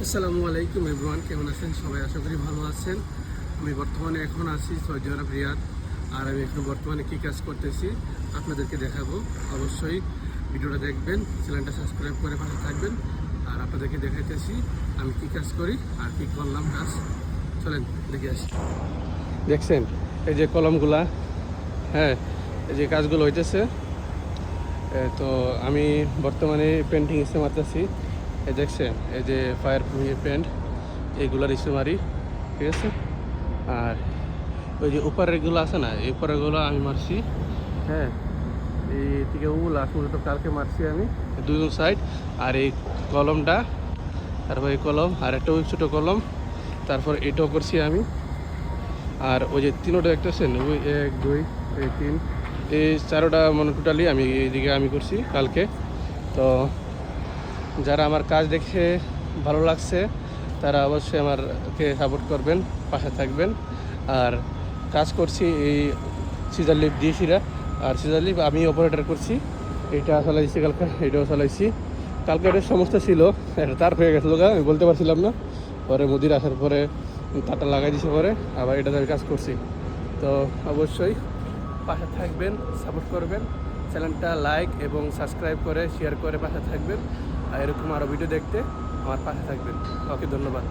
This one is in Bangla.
আসসালামু আলাইকুম এভরিওয়ান, কেমন আছেন সবাই? আশা করি ভালো আছেন। আমি বর্তমানে এখন আছি সৌদি আরব রিয়াদ। আর আমি এখন বর্তমানে কী কাজ করতেছি আপনাদেরকে দেখাবো। অবশ্যই ভিডিওটা দেখবেন, চ্যানেলটা সাবস্ক্রাইব করে পাশে থাকবেন। আর আপনাদেরকে দেখাইতেছি আমি কী কাজ করি আর কী করলাম কাজ। চলেন দেখে আসি। দেখছেন এই যে কলমগুলা, হ্যাঁ এই যে কাজগুলো হইতেছে। তো আমি বর্তমানে পেন্টিং ইসে মারতেছি। এই দেখছেন এই যে ফায়ার পেন্ট এইগুলার ইসে মারি, ঠিক আছে। আর ওই যে উপরেরগুলো আছে না, এই উপরেরগুলো আমি মারছি, হ্যাঁ এই থেকে ওগুলো আসলে তো কালকে মারছি আমি দুজন সাইড। আর এই কলমটা, তারপর এই কলম আর একটা ওই ছোটো কলম, তারপর এটাও করছি আমি। আর ওই যে তিনোটা দেখতেছেন, ওই 1 2 এই 3 এই চারোটা মানে টোটালি আমি এইদিকে আমি করছি কালকে। তো যারা আমার কাজ দেখে ভালো লাগছে তারা অবশ্যই আমারকে সাপোর্ট করবেন, পাশে থাকবেন। আর কাজ করছি এই সিজার লিপ দিয়েছিরা, আর সিজার লিপ আমি অপারেটর করছি। এইটা চালাইছি কালকে, এটাও চালাইছি কালকে। এটা সমস্যা ছিল, এটা তার হয়ে গেছিলো, আমি বলতে পারছিলাম না। পরে মুদির আসার পরে তারটা লাগাই দিছে, পরে আবার এটাতে আমি কাজ করছি। তো অবশ্যই পাশে থাকবেন, সাপোর্ট করবেন, চ্যানেলটা লাইক এবং সাবস্ক্রাইব করে শেয়ার করে পাশে থাকবেন। আর এরকম আরও ভিডিও দেখতে আমার পাশে থাকবেন। ওকে, ধন্যবাদ।